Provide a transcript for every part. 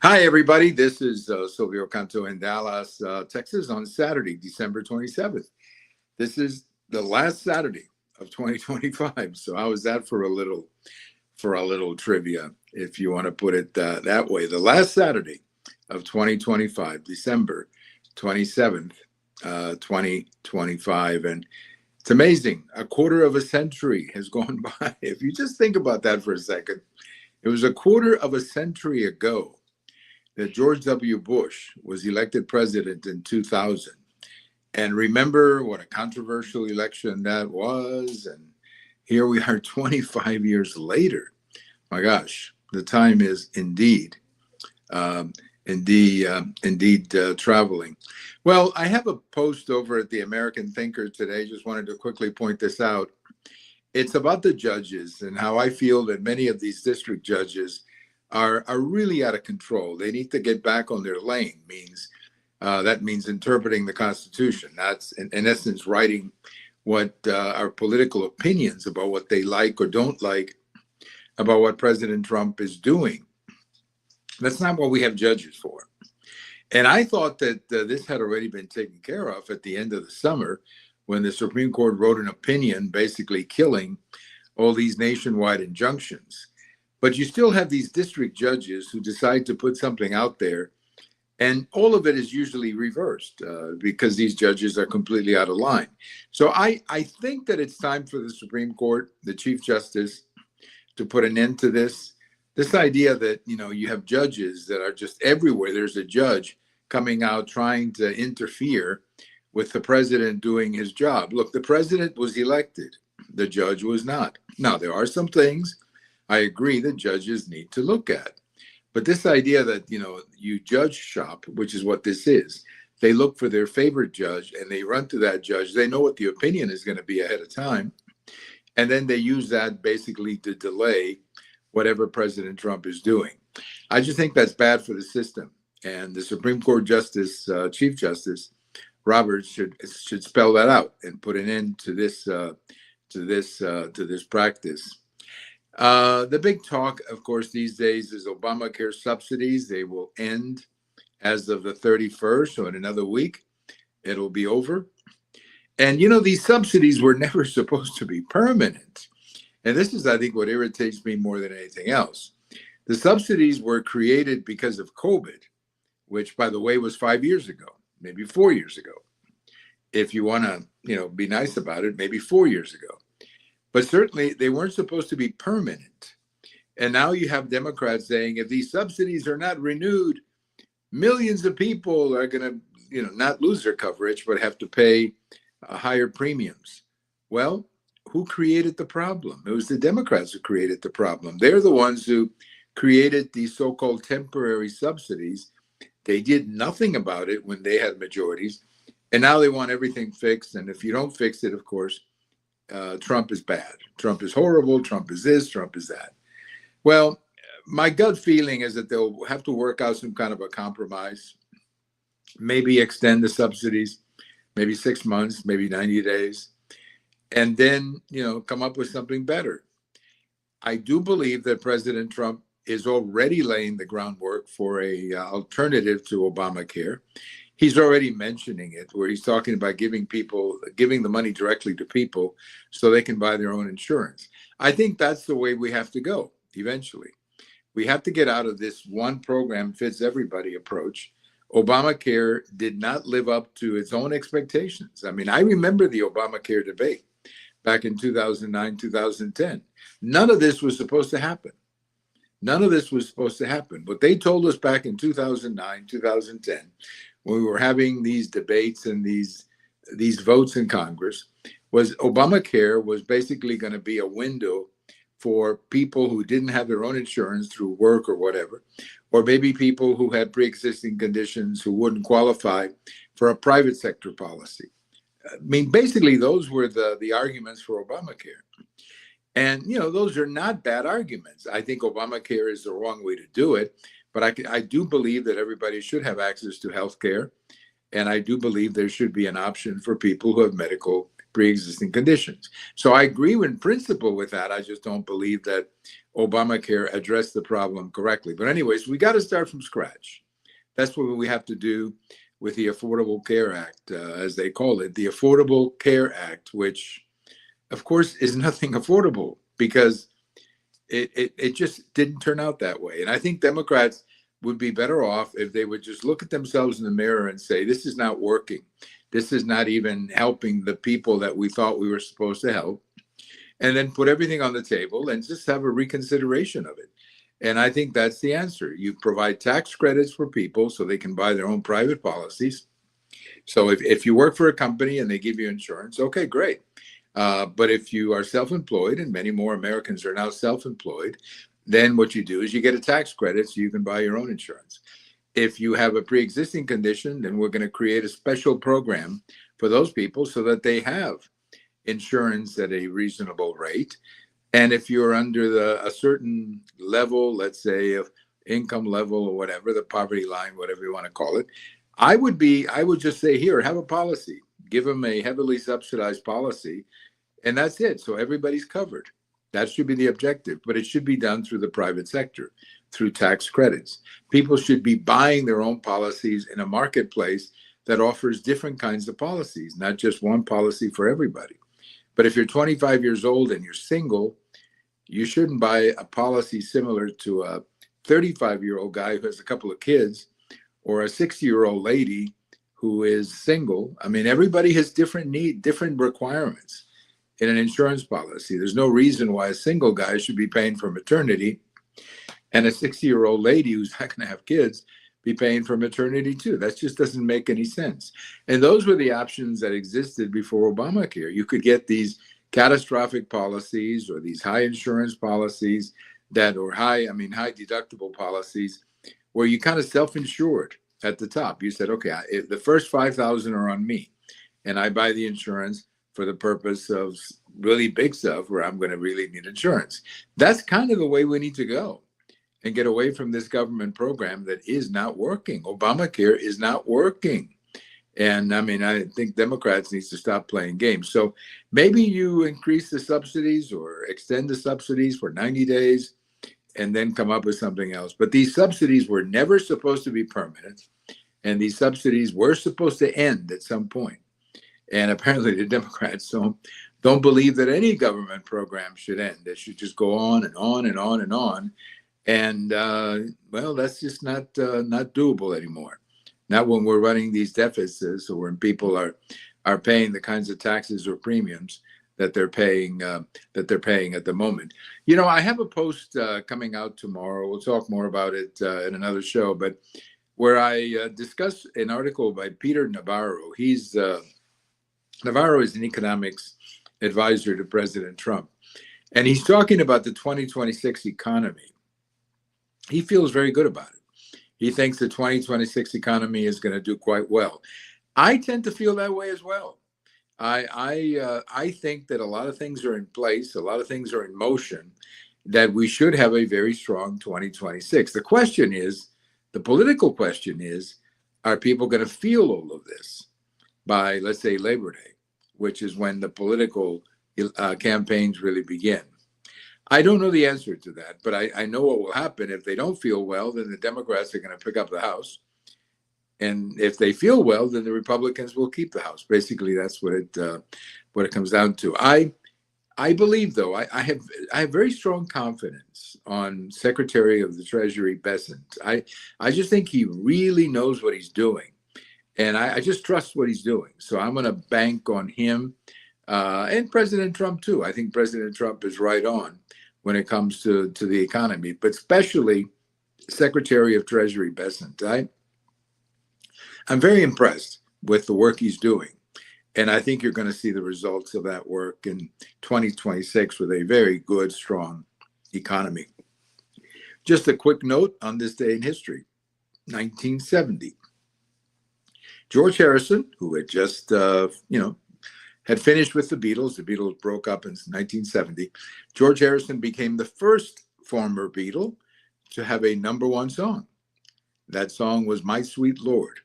Hi, everybody. This is Silvio Canto in Dallas, Texas on Saturday, December 27th. This is the last Saturday of 2025. So how is that for a little trivia, if you want to put it that way? The last Saturday of 2025, December 27th, 2025. And it's amazing. A quarter of a century has gone by. If you just think about that for a second, it was a quarter of a century ago that George W. Bush was elected president in 2000. And remember what a controversial election that was. And here we are 25 years later. My gosh, the time is um, indeed traveling. Well, I have a post over at the American Thinker today. Just wanted to quickly point this out. It's about the judges and how I feel that many of these district judges are really out of control. They need to get back on their lane. That means interpreting the Constitution. That's in essence writing what our political opinions about what they like or don't like about what President Trump is doing. That's not what we have judges for. And I thought that this had already been taken care of at the end of the summer when the Supreme Court wrote an opinion basically killing all these nationwide injunctions. But you still have these district judges who decide to put something out there, and all of it is usually reversed because these judges are completely out of line. So I think that it's time for the Supreme Court, the Chief Justice, to put an end to this idea that, you have judges that are just everywhere. There's a judge coming out trying to interfere with the president doing his job. Look, the president was elected. The judge was not. Now, there are some things I agree that judges need to look at. But this idea that, you judge shop, which is what this is, they look for their favorite judge and they run to that judge. They know what the opinion is going to be ahead of time. And then they use that basically to delay whatever President Trump is doing. I just think that's bad for the system. And the Supreme Court Justice, Chief Justice Roberts should spell that out and put an end to this practice. The big talk, of course, these days is Obamacare subsidies. They will end as of the 31st, so in another week, it'll be over. And, these subsidies were never supposed to be permanent. And this is, I think, what irritates me more than anything else. The subsidies were created because of COVID, which, by the way, was 5 years ago, maybe 4 years ago. If you want to, be nice about it, maybe 4 years ago. But certainly they weren't supposed to be permanent. And now you have Democrats saying if these subsidies are not renewed, millions of people are going to, not lose their coverage, but have to pay higher premiums. Well, who created the problem? It was the Democrats who created the problem. They're the ones who created these so-called temporary subsidies. They did nothing about it when they had majorities. And now they want everything fixed. And if you don't fix it, of course, Trump is bad. Trump is horrible. Trump is this. Trump is that. Well, my gut feeling is that they'll have to work out some kind of a compromise, maybe extend the subsidies, maybe 6 months, maybe 90 days, and then, come up with something better. I do believe that President Trump is already laying the groundwork for a alternative to Obamacare. He's already mentioning it, where he's talking about giving the money directly to people so they can buy their own insurance. I think that's the way we have to go eventually. We have to get out of this one program fits everybody approach. Obamacare did not live up to its own expectations. I mean, I remember the Obamacare debate back in 2009, 2010. None of this was supposed to happen. None of this was supposed to happen. What they told us back in 2009, 2010, when we were having these debates and these votes in Congress, was Obamacare was basically going to be a window for people who didn't have their own insurance through work or whatever, or maybe people who had pre-existing conditions who wouldn't qualify for a private sector policy. I mean, basically, those were the arguments for Obamacare. And, those are not bad arguments. I think Obamacare is the wrong way to do it. But I do believe that everybody should have access to health care. And I do believe there should be an option for people who have medical pre-existing conditions. So I agree in principle with that. I just don't believe that Obamacare addressed the problem correctly. But anyways, we got to start from scratch. That's what we have to do with the Affordable Care Act, as they call it, the Affordable Care Act, which, of course, is nothing affordable because it just didn't turn out that way. And I think Democrats would be better off if they would just look at themselves in the mirror and say, this is not working. This is not even helping the people that we thought we were supposed to help. And then put everything on the table and just have a reconsideration of it. And I think that's the answer. You provide tax credits for people so they can buy their own private policies. So if you work for a company and they give you insurance, okay, great. But if you are self-employed, and many more Americans are now self-employed, then what you do is you get a tax credit so you can buy your own insurance. If you have a pre-existing condition, then we're going to create a special program for those people so that they have insurance at a reasonable rate. And if you're under a certain level, let's say of income level or whatever, the poverty line, whatever you want to call it, I would just say, here, have a policy, give them a heavily subsidized policy, and that's it. So everybody's covered. That should be the objective, but it should be done through the private sector, through tax credits. People should be buying their own policies in a marketplace that offers different kinds of policies, not just one policy for everybody. But if you're 25 years old and you're single, you shouldn't buy a policy similar to a 35-year-old guy who has a couple of kids or a 60-year-old lady who is single. I mean, everybody has different requirements in an insurance policy. There's no reason why a single guy should be paying for maternity and a 60-year-old lady who's not going to have kids be paying for maternity too. That just doesn't make any sense. And those were the options that existed before Obamacare. You could get these catastrophic policies or these high insurance policies high deductible policies where you kind of self-insured at the top. You said, okay, the first 5,000 are on me, and I buy the insurance for the purpose of really big stuff where I'm going to really need insurance. That's kind of the way we need to go and get away from this government program that is not working. Obamacare is not working. And I mean, I think Democrats need to stop playing games. So maybe you increase the subsidies or extend the subsidies for 90 days and then come up with something else. But these subsidies were never supposed to be permanent. And these subsidies were supposed to end at some point. And apparently the Democrats don't believe that any government program should end. It should just go on and on and on and on. And well, that's just not doable anymore. Not when we're running these deficits, or when people are paying the kinds of taxes or premiums that they're paying at the moment. You know, I have a post coming out tomorrow. We'll talk more about it in another show, but where I discuss an article by Peter Navarro. Navarro is an economics advisor to President Trump, and he's talking about the 2026 economy. He feels very good about it. He thinks the 2026 economy is going to do quite well. I tend to feel that way as well. I think that a lot of things are in place, a lot of things are in motion, that we should have a very strong 2026. The political question is, are people going to feel all of this by, let's say, Labor Day, which is when the political campaigns really begin? I don't know the answer to that, but I know what will happen. If they don't feel well, then the Democrats are going to pick up the House. And if they feel well, then the Republicans will keep the House. Basically, that's what it comes down to. I believe, though, I have very strong confidence on Secretary of the Treasury Bessent. I just think he really knows what he's doing. And I just trust what he's doing. So I'm going to bank on him and President Trump, too. I think President Trump is right on when it comes to the economy, but especially Secretary of Treasury Bessent. I'm very impressed with the work he's doing. And I think you're going to see the results of that work in 2026 with a very good, strong economy. Just a quick note on this day in history, 1970. George Harrison, who had just, had finished with the Beatles. The Beatles broke up in 1970. George Harrison became the first former Beatle to have a #1 song. That song was My Sweet Lord.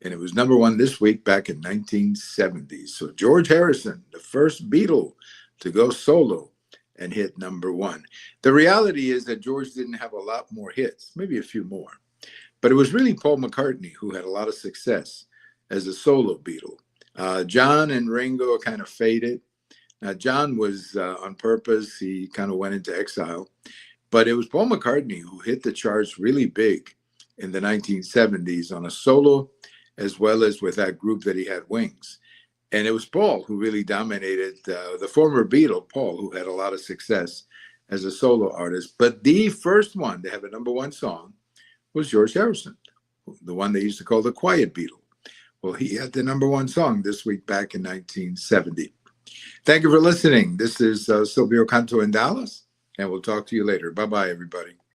And it was number one this week back in 1970. So George Harrison, the first Beatle to go solo and hit number one. The reality is that George didn't have a lot more hits, maybe a few more. But it was really Paul McCartney who had a lot of success as a solo Beatle. John and Ringo kind of faded. Now, John was on purpose. He kind of went into exile. But it was Paul McCartney who hit the charts really big in the 1970s on a solo, as well as with that group that he had, Wings. And it was Paul who really dominated, the former Beatle, Paul, who had a lot of success as a solo artist. But the first one to have a number one song was George Harrison, the one they used to call the Quiet Beatle. Well, he had the number one song this week back in 1970. Thank you for listening. This is Silvio Canto in Dallas, and we'll talk to you later. Bye-bye, everybody.